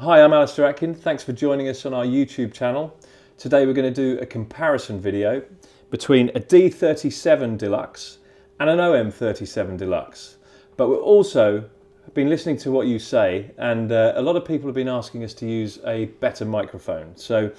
Hi, I'm Alistair Atkin. Thanks for joining us on our YouTube channel. Today we're going to do a comparison video between a D37 Deluxe and an OM37 Deluxe. But we're also been listening to what you say, and a lot of people have been asking us to use a better microphone. So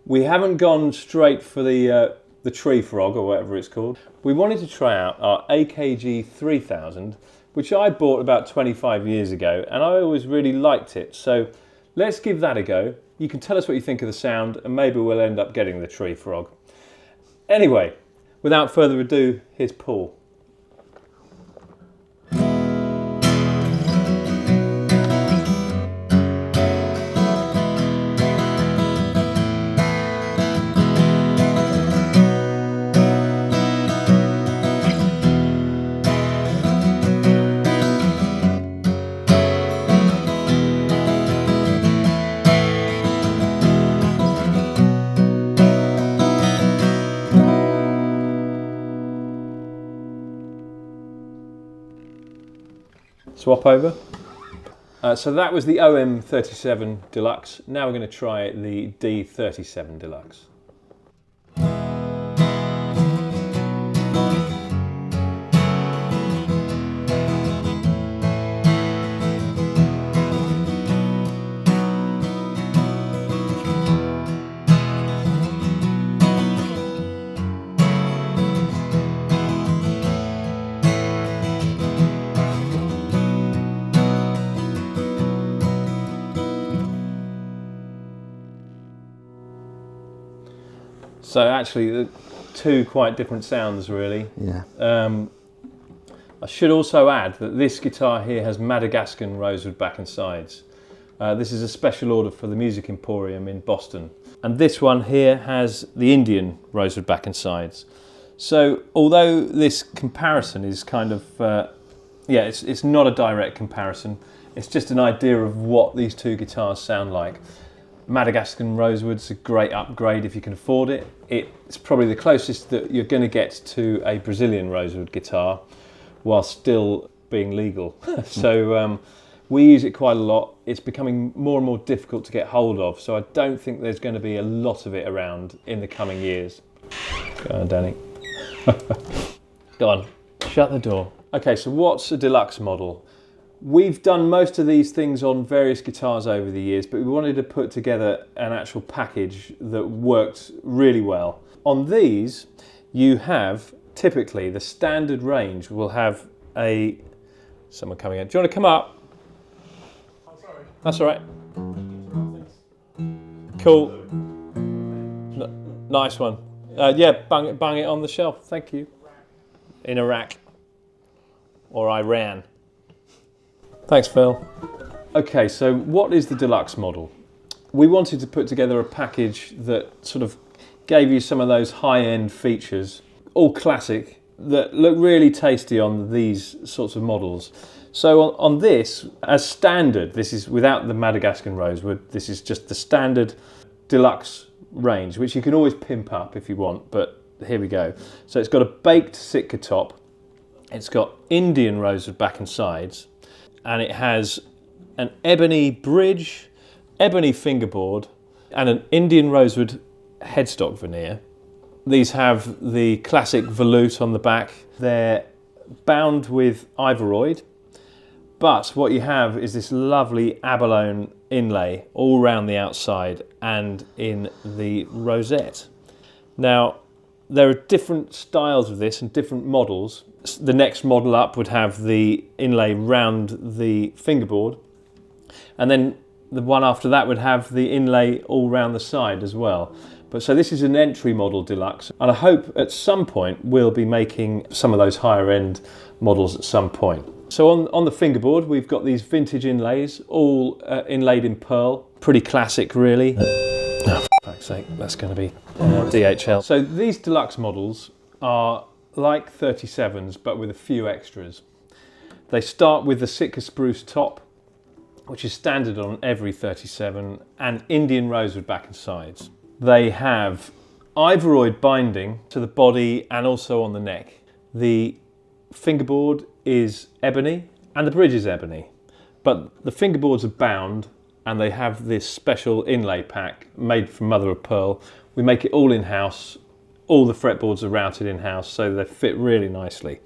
we haven't gone straight for the tree frog or whatever it's called. We wanted to try out our AKG 3000, which I bought about 25 years ago, and I always really liked it. So let's give that a go. You can tell us what you think of the sound, and maybe we'll end up getting the tree frog. Anyway, without further ado, here's Paul. Swap over. So that was the OM37 Deluxe. Now we're going to try the D37 Deluxe. So actually, two quite different sounds, really. Yeah. I should also add that this guitar here has Madagascan rosewood back and sides. This is a special order for the Music Emporium in Boston. And this one here has the Indian rosewood back and sides. So although this comparison is kind of, it's not a direct comparison. It's just an idea of what these two guitars sound like. Madagascan rosewood's a great upgrade if you can afford it. It's probably the closest that you're going to get to a Brazilian rosewood guitar while still being legal. So we use it quite a lot. It's becoming more and more difficult to get hold of, so I don't think there's going to be a lot of it around in the coming years. Go on, Danny. Go on, shut the door. Okay, so what's a deluxe model? We've done most of these things on various guitars over the years, but we wanted to put together an actual package that worked really well. On these, you have typically the standard range will have someone coming in. Do you want to come up? Oh, sorry. That's all right. Cool. Nice one. Yeah, bang it on the shelf. Thank you. In Iraq or Iran. Thanks, Phil. Okay, so what is the deluxe model? We wanted to put together a package that sort of gave you some of those high-end features, all classic, that look really tasty on these sorts of models. So on this, as standard, this is without the Madagascan rosewood, this is just the standard deluxe range, which you can always pimp up if you want, but here we go. So it's got a baked Sitka top, it's got Indian rosewood back and sides, and it has an ebony bridge, ebony fingerboard, and an Indian rosewood headstock veneer. These have the classic volute on the back. They're bound with Ivoroid, but what you have is this lovely abalone inlay all around the outside and in the rosette. Now, there are different styles of this and different models. The next model up would have the inlay round the fingerboard, and then the one after that would have the inlay all round the side as well. But so this is an entry model deluxe, and I hope at some point we'll be making some of those higher end models at some point. So on the fingerboard we've got these vintage inlays, all inlaid in pearl, pretty classic really. Oh, for fuck's sake, that's going to be DHL. So these deluxe models are like 37s, but with a few extras. They start with the Sitka spruce top, which is standard on every 37, and Indian rosewood back and sides. They have Ivoroid binding to the body and also on the neck. The fingerboard is ebony and the bridge is ebony, but the fingerboards are bound and they have this special inlay pack made from mother of pearl. We make it all in-house. All the fretboards are routed in-house, so they fit really nicely.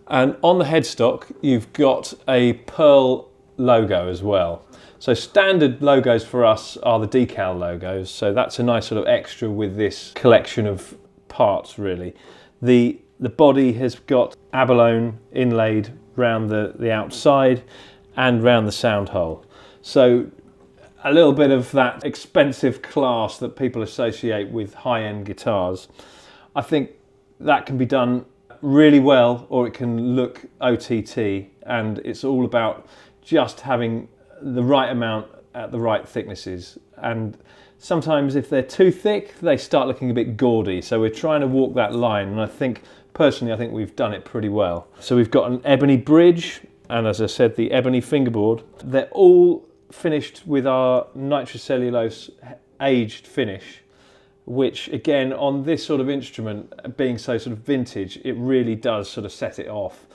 And on the headstock, you've got a pearl logo as well. So standard logos for us are the decal logos, so that's a nice sort of extra with this collection of parts, really. The body has got abalone inlaid round the outside and round the sound hole. So a little bit of that expensive class that people associate with high-end guitars. I think that can be done really well, or it can look OTT, and it's all about just having the right amount at the right thicknesses. And sometimes if they're too thick, they start looking a bit gaudy. So we're trying to walk that line, and I think we've done it pretty well. So we've got an ebony bridge, and as I said, the ebony fingerboard. They're all finished with our nitrocellulose aged finish, which again, on this sort of instrument, being so sort of vintage, it really does sort of set it off.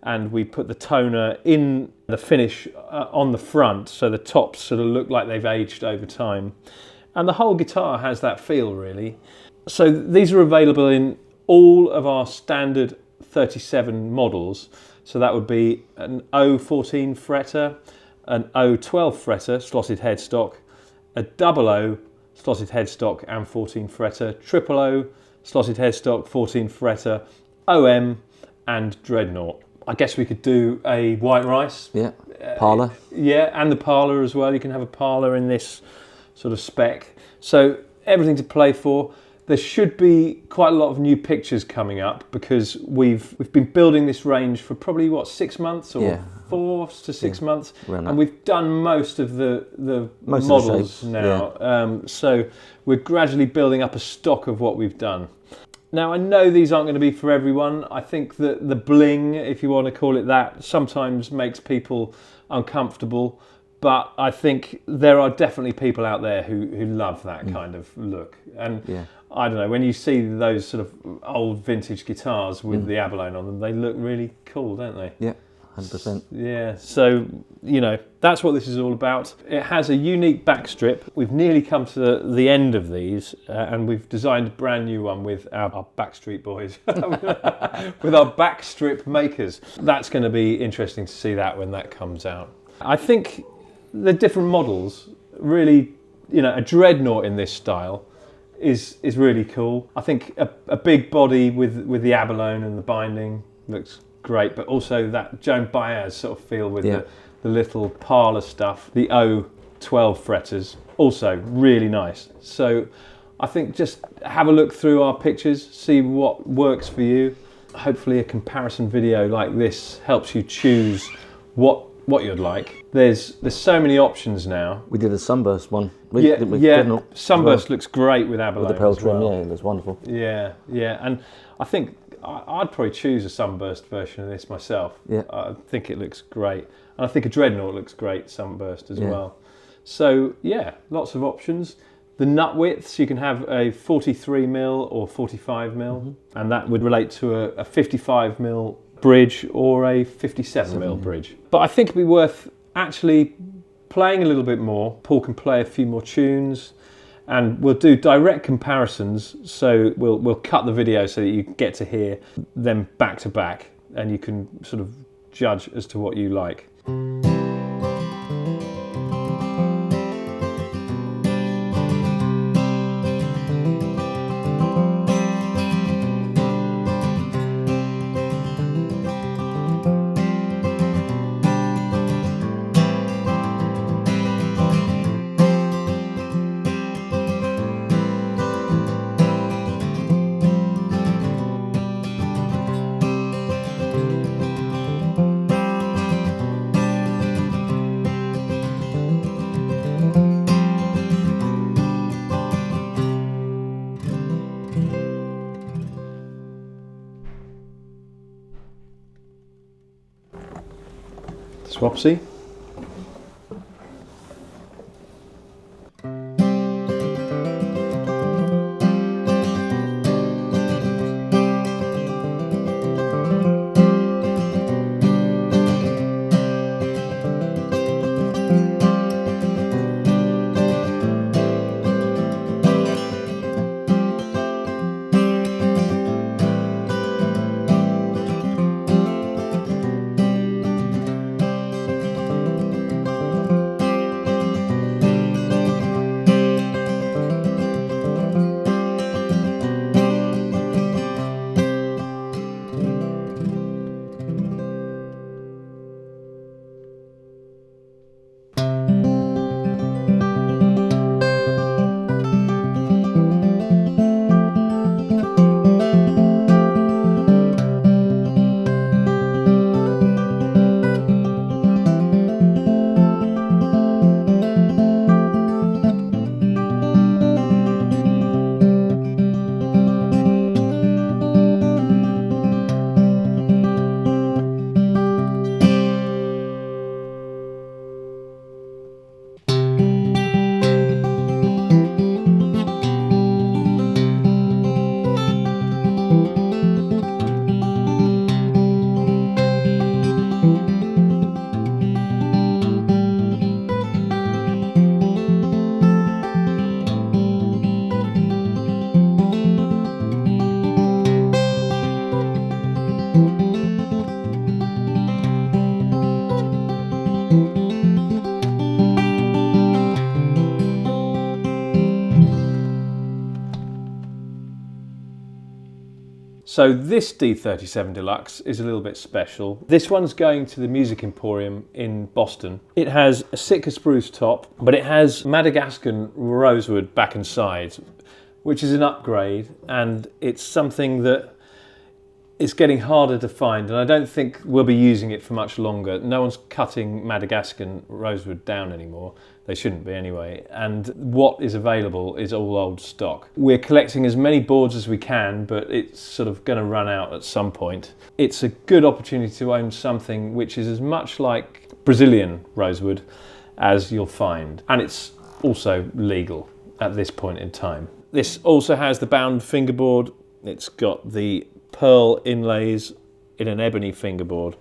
And we put the toner in the finish on the front, so the tops sort of look like they've aged over time. And the whole guitar has that feel, really. So these are available in all of our standard 37 models. So that would be an O14 fretter, an O12 fretter, slotted headstock, a double O slotted headstock and 14 fretter, triple O slotted headstock, 14 fretter, OM and Dreadnought. I guess we could do a white rice. Yeah, parlour. Yeah, and the parlour as well. You can have a parlour in this sort of spec. So everything to play for. There should be quite a lot of new pictures coming up because we've been building this range for probably, 6 months or 4 to 6 months. And we've done most of the models now. Yeah. So we're gradually building up a stock of what we've done. Now, I know these aren't going to be for everyone. I think that the bling, if you want to call it that, sometimes makes people uncomfortable. But I think there are definitely people out there who love that kind of look. And I don't know, when you see those sort of old vintage guitars with the abalone on them, they look really cool, don't they? Yeah, 100%. Yeah, so, that's what this is all about. It has a unique back strip. We've nearly come to the end of these, and we've designed a brand new one with our Backstreet Boys, with our back strip makers. That's going to be interesting to see that when that comes out. I think the different models really, a Dreadnought in this style is really cool. I think a big body with the abalone and the binding looks great, but also that Joan Baez sort of feel with the little parlour stuff. The O12 fretters, also really nice. So I think just have a look through our pictures, see what works for you. Hopefully a comparison video like this helps you choose what you'd like. There's so many options now. We did a sunburst one. Sunburst looks great with abalone. With the pearl trim, well. yeah, it looks wonderful. Yeah, and I think I'd probably choose a sunburst version of this myself. Yeah. I think it looks great. And I think a Dreadnought looks great sunburst as well. So yeah, lots of options. The nut widths, you can have a 43mm or 45mm, and that would relate to a 55mm bridge or a 57mm bridge. But I think it'd be worth actually playing a little bit more. Paul can play a few more tunes, and we'll do direct comparisons. So we'll cut the video so that you get to hear them back to back, and you can sort of judge as to what you like. Swapsy. So this D37 Deluxe is a little bit special. This one's going to the Music Emporium in Boston. It has a Sitka spruce top, but it has Madagascan rosewood back and sides, which is an upgrade, and it's something that it's getting harder to find, and I don't think we'll be using it for much longer. No one's cutting Madagascan rosewood down anymore. They shouldn't be anyway. And what is available is all old stock. We're collecting as many boards as we can, but it's sort of going to run out at some point. It's a good opportunity to own something which is as much like Brazilian rosewood as you'll find. And it's also legal at this point in time. This also has the bound fingerboard. It's got the pearl inlays in an ebony fingerboard,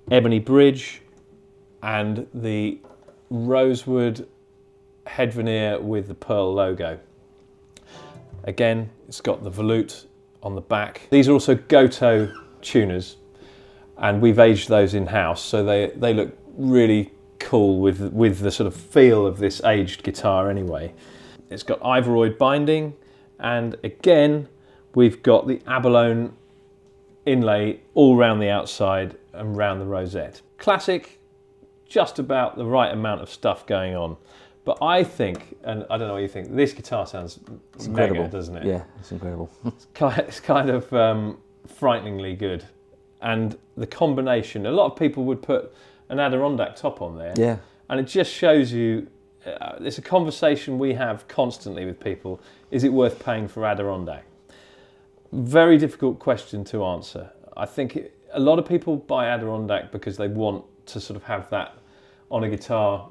ebony bridge, and the rosewood head veneer with the pearl logo. Again, it's got the volute on the back. These are also Goto tuners, and we've aged those in-house, so they look really cool with the sort of feel of this aged guitar anyway. It's got Ivoroid binding, and again, we've got the abalone inlay all round the outside and round the rosette. Classic, just about the right amount of stuff going on. But I think, and I don't know what you think, this guitar sounds mega, doesn't it? Yeah, it's incredible. It's kind of frighteningly good. And the combination, a lot of people would put an Adirondack top on there. Yeah. And it just shows you, it's a conversation we have constantly with people, is it worth paying for Adirondack? Very difficult question to answer. I think a lot of people buy Adirondack because they want to sort of have that on a guitar,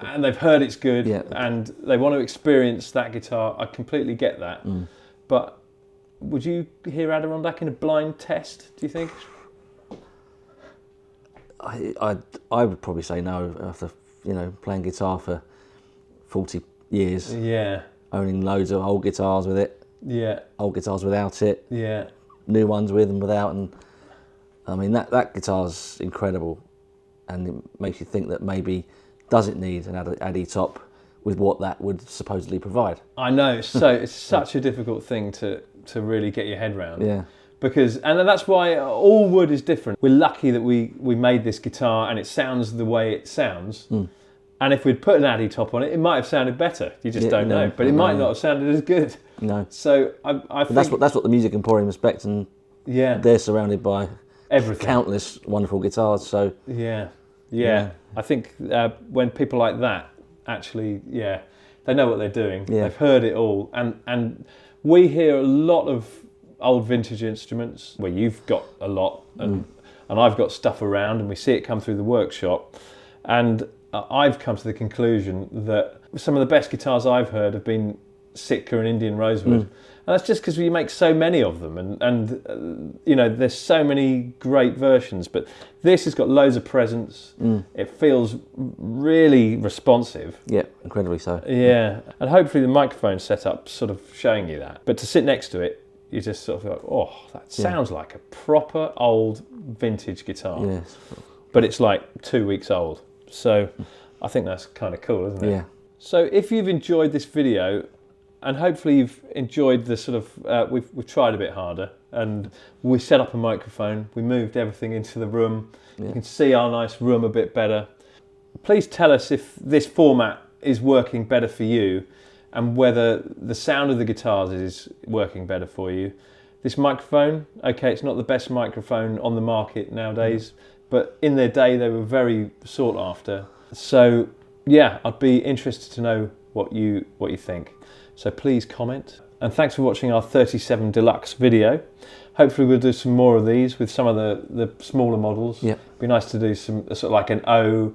and they've heard it's good, yeah, and they want to experience that guitar. I completely get that. But would you hear Adirondack in a blind test, do you think? I would probably say no after, you know, playing guitar for 40 years. Yeah. Owning loads of old guitars with it. Yeah. Old guitars without it. Yeah. New ones with and without, and I mean that guitar's incredible, and it makes you think that maybe does it need an Addy top with what that would supposedly provide. I know, so it's such a difficult thing to really get your head around. Yeah. Because, and that's why all wood is different. We're lucky that we made this guitar and it sounds the way it sounds. And if we'd put an Addy top on it, it might have sounded better. You just don't know. But it might not have sounded as good. No. So I think that's what the Music Emporium expects, and yeah, they're surrounded by everything, countless wonderful guitars. So yeah. I think when people like that actually, they know what they're doing. Yeah. They've heard it all, and we hear a lot of old vintage instruments where you've got a lot, and I've got stuff around, and we see it come through the workshop, and I've come to the conclusion that some of the best guitars I've heard have been Sitka and Indian rosewood, and that's just because we make so many of them, and you know, there's so many great versions, but this has got loads of presence. It feels really responsive. Yeah, incredibly so. Yeah, and hopefully the microphone setup sort of showing you that. But to sit next to it, you just sort of like, oh, that sounds like a proper old vintage guitar. Yes. But it's like 2 weeks old. So I think that's kind of cool, isn't it? Yeah. So if you've enjoyed this video, and hopefully you've enjoyed the sort of, we've tried a bit harder, and we set up a microphone, we moved everything into the room, you can see our nice room a bit better. Please tell us if this format is working better for you, and whether the sound of the guitars is working better for you. This microphone, okay, it's not the best microphone on the market nowadays, but in their day they were very sought after. So yeah, I'd be interested to know what you think. So please comment. And thanks for watching our 37 Deluxe video. Hopefully we'll do some more of these with some of the smaller models. Yeah. Be nice to do some sort of like an O,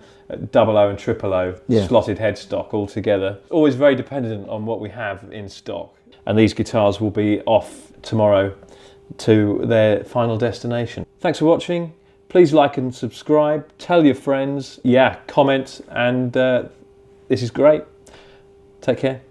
double O and triple O slotted headstock all together. Always very dependent on what we have in stock. And these guitars will be off tomorrow to their final destination. Thanks for watching. Please like and subscribe. Tell your friends. Yeah, comment. And this is great. Take care.